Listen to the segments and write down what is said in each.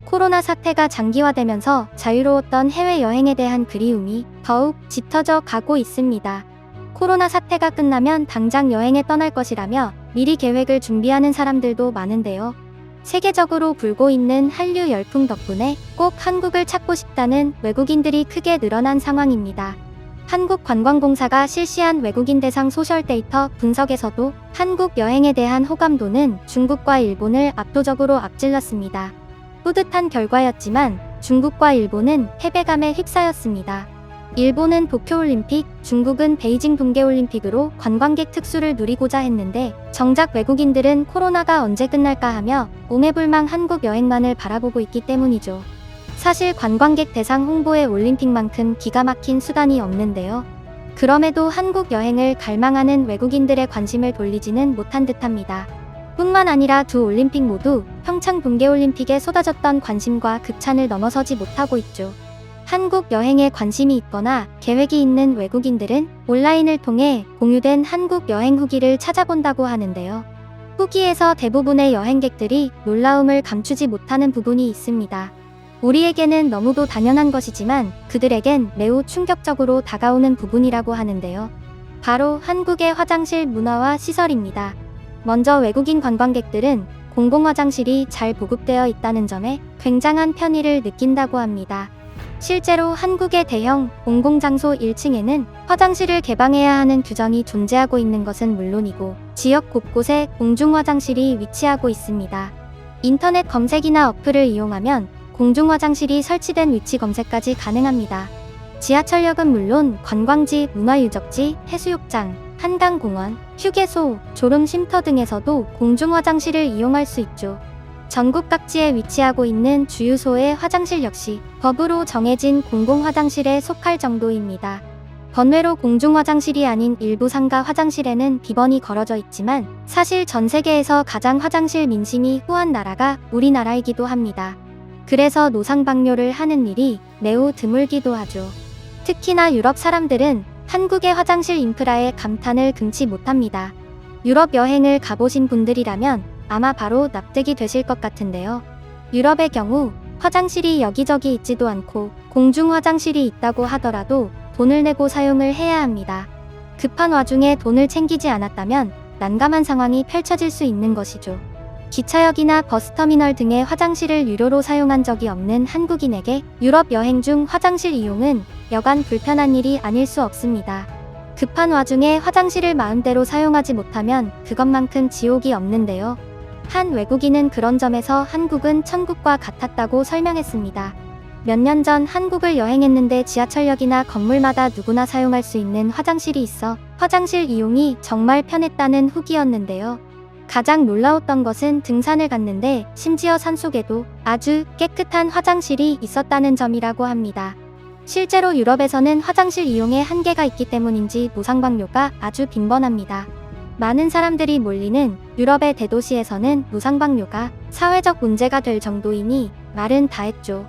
코로나 사태가 장기화되면서 자유로웠던 해외여행에 대한 그리움이 더욱 짙어져 가고 있습니다. 코로나 사태가 끝나면 당장 여행에 떠날 것이라며 미리 계획을 준비하는 사람들도 많은데요. 세계적으로 불고 있는 한류 열풍 덕분에 꼭 한국을 찾고 싶다는 외국인들이 크게 늘어난 상황입니다. 한국관광공사가 실시한 외국인 대상 소셜 데이터 분석에서도 한국 여행에 대한 호감도는 중국과 일본을 압도적으로 앞질렀습니다. 뿌듯한 결과였지만 중국과 일본은 패배감에 휩싸였습니다. 일본은 도쿄올림픽, 중국은 베이징 동계올림픽으로 관광객 특수를 누리고자 했는데 정작 외국인들은 코로나가 언제 끝날까 하며 오매불망 한국 여행만을 바라보고 있기 때문이죠. 사실 관광객 대상 홍보에 올림픽만큼 기가 막힌 수단이 없는데요. 그럼에도 한국 여행을 갈망하는 외국인들의 관심을 돌리지는 못한 듯합니다. 뿐만 아니라 두 올림픽 모두 평창 동계올림픽에 쏟아졌던 관심과 극찬을 넘어서지 못하고 있죠. 한국 여행에 관심이 있거나 계획이 있는 외국인들은 온라인을 통해 공유된 한국 여행 후기를 찾아본다고 하는데요. 후기에서 대부분의 여행객들이 놀라움을 감추지 못하는 부분이 있습니다. 우리에게는 너무도 당연한 것이지만 그들에겐 매우 충격적으로 다가오는 부분이라고 하는데요. 바로 한국의 화장실 문화와 시설입니다. 먼저 외국인 관광객들은 공공화장실이 잘 보급되어 있다는 점에 굉장한 편의를 느낀다고 합니다. 실제로 한국의 대형 공공장소 1층에는 화장실을 개방해야 하는 규정이 존재하고 있는 것은 물론이고 지역 곳곳에 공중화장실이 위치하고 있습니다. 인터넷 검색이나 어플을 이용하면 공중화장실이 설치된 위치 검색까지 가능합니다. 지하철역은 물론 관광지, 문화유적지, 해수욕장, 한강공원, 휴게소, 졸음쉼터 등에서도 공중화장실을 이용할 수 있죠. 전국 각지에 위치하고 있는 주유소의 화장실 역시 법으로 정해진 공공화장실에 속할 정도입니다. 번외로 공중화장실이 아닌 일부 상가 화장실에는 비번이 걸어져 있지만 사실 전 세계에서 가장 화장실 민심이 후한 나라가 우리나라이기도 합니다. 그래서 노상방뇨를 하는 일이 매우 드물기도 하죠. 특히나 유럽 사람들은 한국의 화장실 인프라에 감탄을 금치 못합니다. 유럽 여행을 가보신 분들이라면 아마 바로 납득이 되실 것 같은데요. 유럽의 경우 화장실이 여기저기 있지도 않고 공중 화장실이 있다고 하더라도 돈을 내고 사용을 해야 합니다. 급한 와중에 돈을 챙기지 않았다면 난감한 상황이 펼쳐질 수 있는 것이죠. 기차역이나 버스터미널 등의 화장실을 유료로 사용한 적이 없는 한국인에게 유럽 여행 중 화장실 이용은 여간 불편한 일이 아닐 수 없습니다. 급한 와중에 화장실을 마음대로 사용하지 못하면 그것만큼 지옥이 없는데요. 한 외국인은 그런 점에서 한국은 천국과 같았다고 설명했습니다. 몇 년 전 한국을 여행했는데 지하철역이나 건물마다 누구나 사용할 수 있는 화장실이 있어 화장실 이용이 정말 편했다는 후기였는데요. 가장 놀라웠던 것은 등산을 갔는데 심지어 산속에도 아주 깨끗한 화장실이 있었다는 점이라고 합니다. 실제로 유럽에서는 화장실 이용에 한계가 있기 때문인지 노상방뇨가 아주 빈번합니다. 많은 사람들이 몰리는 유럽의 대도시에서는 노상방뇨가 사회적 문제가 될 정도이니 말은 다 했죠.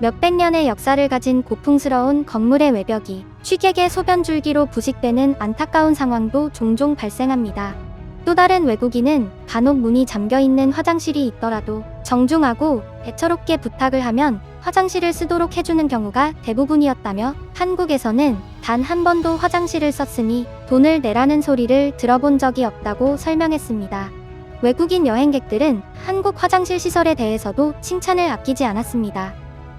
몇백 년의 역사를 가진 고풍스러운 건물의 외벽이 취객의 소변 줄기로 부식되는 안타까운 상황도 종종 발생합니다. 또 다른 외국인은 간혹 문이 잠겨있는 화장실이 있더라도 정중하고 애처롭게 부탁을 하면 화장실을 쓰도록 해주는 경우가 대부분이었다며 한국에서는 단 한 번도 화장실을 썼으니 돈을 내라는 소리를 들어본 적이 없다고 설명했습니다. 외국인 여행객들은 한국 화장실 시설에 대해서도 칭찬을 아끼지 않았습니다.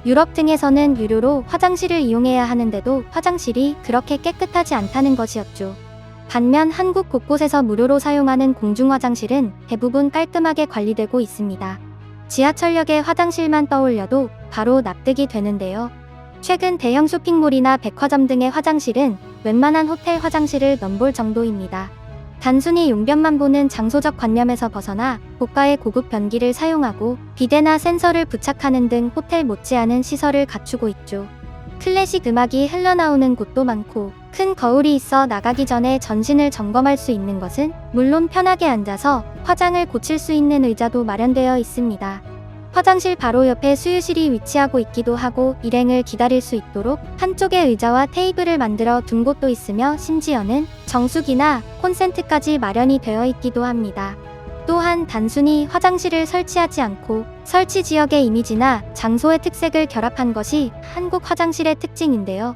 유럽 등에서는 유료로 화장실을 이용해야 하는데도 화장실이 그렇게 깨끗하지 않다는 것이었죠. 반면 한국 곳곳에서 무료로 사용하는 공중화장실은 대부분 깔끔하게 관리되고 있습니다. 지하철역의 화장실만 떠올려도 바로 납득이 되는데요. 최근 대형 쇼핑몰이나 백화점 등의 화장실은 웬만한 호텔 화장실을 넘볼 정도입니다. 단순히 용변만 보는 장소적 관념에서 벗어나 고가의 고급 변기를 사용하고 비데나 센서를 부착하는 등 호텔 못지않은 시설을 갖추고 있죠. 클래식 음악이 흘러나오는 곳도 많고 큰 거울이 있어 나가기 전에 전신을 점검할 수 있는 것은 물론 편하게 앉아서 화장을 고칠 수 있는 의자도 마련되어 있습니다. 화장실 바로 옆에 수유실이 위치하고 있기도 하고 일행을 기다릴 수 있도록 한쪽에 의자와 테이블을 만들어 둔 곳도 있으며 심지어는 정수기나 콘센트까지 마련이 되어 있기도 합니다. 또한 단순히 화장실을 설치하지 않고 설치 지역의 이미지나 장소의 특색을 결합한 것이 한국 화장실의 특징인데요.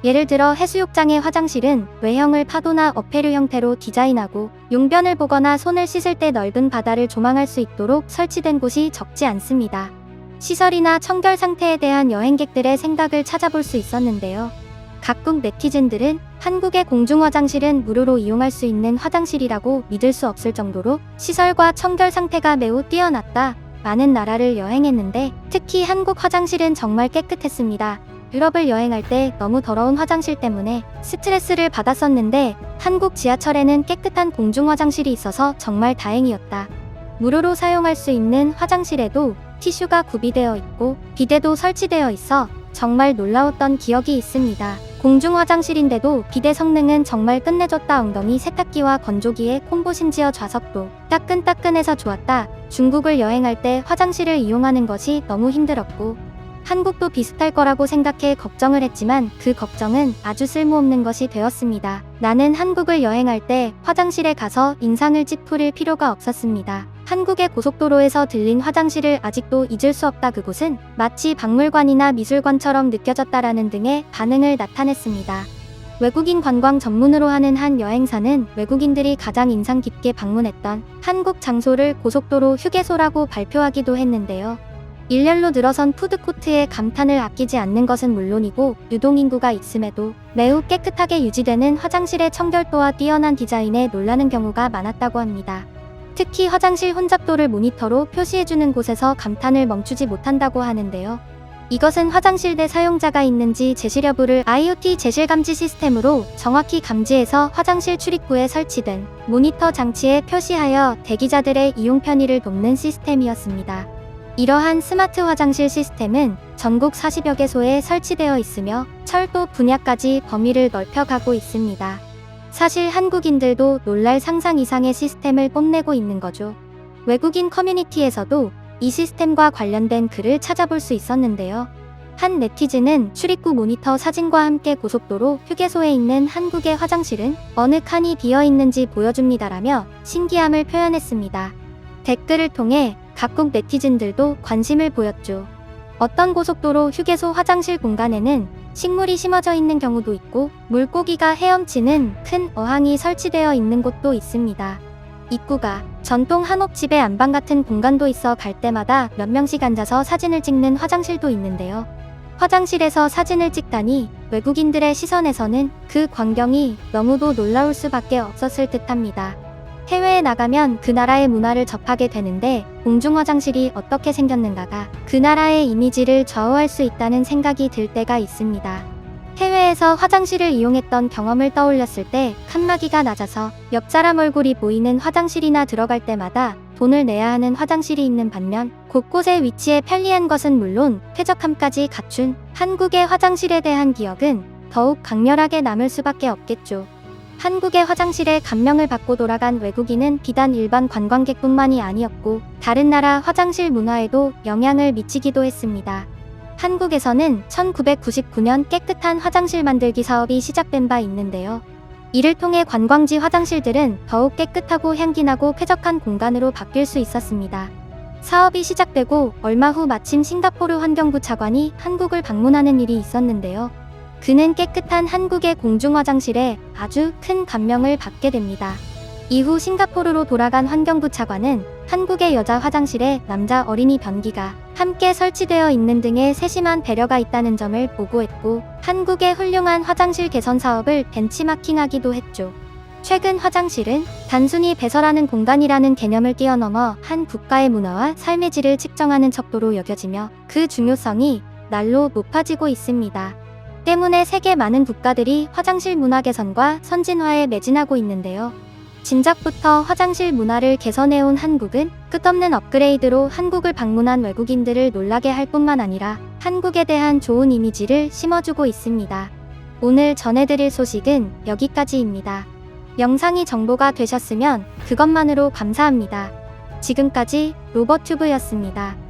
예를 들어 해수욕장의 화장실은 외형을 파도나 어패류 형태로 디자인하고 용변을 보거나 손을 씻을 때 넓은 바다를 조망할 수 있도록 설치된 곳이 적지 않습니다. 시설이나 청결 상태에 대한 여행객들의 생각을 찾아볼 수 있었는데요. 각국 네티즌들은 한국의 공중화장실은 무료로 이용할 수 있는 화장실이라고 믿을 수 없을 정도로 시설과 청결 상태가 매우 뛰어났다. 많은 나라를 여행했는데 특히 한국 화장실은 정말 깨끗했습니다. 유럽을 여행할 때 너무 더러운 화장실 때문에 스트레스를 받았었는데 한국 지하철에는 깨끗한 공중화장실이 있어서 정말 다행이었다. 무료로 사용할 수 있는 화장실에도 티슈가 구비되어 있고 비데도 설치되어 있어 정말 놀라웠던 기억이 있습니다. 공중화장실인데도 비데 성능은 정말 끝내줬다. 엉덩이 세탁기와 건조기에 콤보, 심지어 좌석도 따끈따끈해서 좋았다. 중국을 여행할 때 화장실을 이용하는 것이 너무 힘들었고 한국도 비슷할 거라고 생각해 걱정을 했지만 그 걱정은 아주 쓸모없는 것이 되었습니다. 나는 한국을 여행할 때 화장실에 가서 인상을 찌푸릴 필요가 없었습니다. 한국의 고속도로에서 들린 화장실을 아직도 잊을 수 없다. 그곳은 마치 박물관이나 미술관처럼 느껴졌다라는 등의 반응을 나타냈습니다. 외국인 관광 전문으로 하는 한 여행사는 외국인들이 가장 인상 깊게 방문했던 한국 장소를 고속도로 휴게소라고 발표하기도 했는데요. 일렬로 늘어선 푸드코트에 감탄을 아끼지 않는 것은 물론이고 유동인구가 있음에도 매우 깨끗하게 유지되는 화장실의 청결도와 뛰어난 디자인에 놀라는 경우가 많았다고 합니다. 특히 화장실 혼잡도를 모니터로 표시해주는 곳에서 감탄을 멈추지 못한다고 하는데요. 이것은 화장실 내 사용자가 있는지 제실 여부를 IoT 제실 감지 시스템으로 정확히 감지해서 화장실 출입구에 설치된 모니터 장치에 표시하여 대기자들의 이용 편의를 돕는 시스템이었습니다. 이러한 스마트 화장실 시스템은 전국 40여 개소에 설치되어 있으며 철도 분야까지 범위를 넓혀가고 있습니다. 사실 한국인들도 놀랄 상상 이상의 시스템을 뽐내고 있는 거죠. 외국인 커뮤니티에서도 이 시스템과 관련된 글을 찾아볼 수 있었는데요. 한 네티즌은 출입구 모니터 사진과 함께 고속도로 휴게소에 있는 한국의 화장실은 어느 칸이 비어있는지 보여줍니다라며 신기함을 표현했습니다. 댓글을 통해 각국 네티즌들도 관심을 보였죠. 어떤 고속도로 휴게소 화장실 공간에는 식물이 심어져 있는 경우도 있고 물고기가 헤엄치는 큰 어항이 설치되어 있는 곳도 있습니다. 입구가 전통 한옥집의 안방 같은 공간도 있어 갈 때마다 몇 명씩 앉아서 사진을 찍는 화장실도 있는데요. 화장실에서 사진을 찍다니 외국인들의 시선에서는 그 광경이 너무도 놀라울 수밖에 없었을 듯합니다. 해외에 나가면 그 나라의 문화를 접하게 되는데 공중화장실이 어떻게 생겼는가가 그 나라의 이미지를 좌우할 수 있다는 생각이 들 때가 있습니다. 해외에서 화장실을 이용했던 경험을 떠올렸을 때 칸막이가 낮아서 옆 사람 얼굴이 보이는 화장실이나 들어갈 때마다 돈을 내야 하는 화장실이 있는 반면 곳곳에 위치해 편리한 것은 물론 쾌적함까지 갖춘 한국의 화장실에 대한 기억은 더욱 강렬하게 남을 수밖에 없겠죠. 한국의 화장실에 감명을 받고 돌아간 외국인은 비단 일반 관광객뿐만이 아니었고 다른 나라 화장실 문화에도 영향을 미치기도 했습니다. 한국에서는 1999년 깨끗한 화장실 만들기 사업이 시작된 바 있는데요. 이를 통해 관광지 화장실들은 더욱 깨끗하고 향기나고 쾌적한 공간으로 바뀔 수 있었습니다. 사업이 시작되고 얼마 후 마침 싱가포르 환경부 차관이 한국을 방문하는 일이 있었는데요. 그는 깨끗한 한국의 공중화장실에 아주 큰 감명을 받게 됩니다. 이후 싱가포르로 돌아간 환경부 차관은 한국의 여자 화장실에 남자 어린이 변기가 함께 설치되어 있는 등의 세심한 배려가 있다는 점을 보고했고 한국의 훌륭한 화장실 개선 사업을 벤치마킹하기도 했죠. 최근 화장실은 단순히 배설하는 공간이라는 개념을 뛰어넘어 한 국가의 문화와 삶의 질을 측정하는 척도로 여겨지며 그 중요성이 날로 높아지고 있습니다. 때문에 세계 많은 국가들이 화장실 문화 개선과 선진화에 매진하고 있는데요. 진작부터 화장실 문화를 개선해온 한국은 끝없는 업그레이드로 한국을 방문한 외국인들을 놀라게 할 뿐만 아니라 한국에 대한 좋은 이미지를 심어주고 있습니다. 오늘 전해드릴 소식은 여기까지입니다. 영상이 정보가 되셨으면 그것만으로 감사합니다. 지금까지 로버튜브였습니다.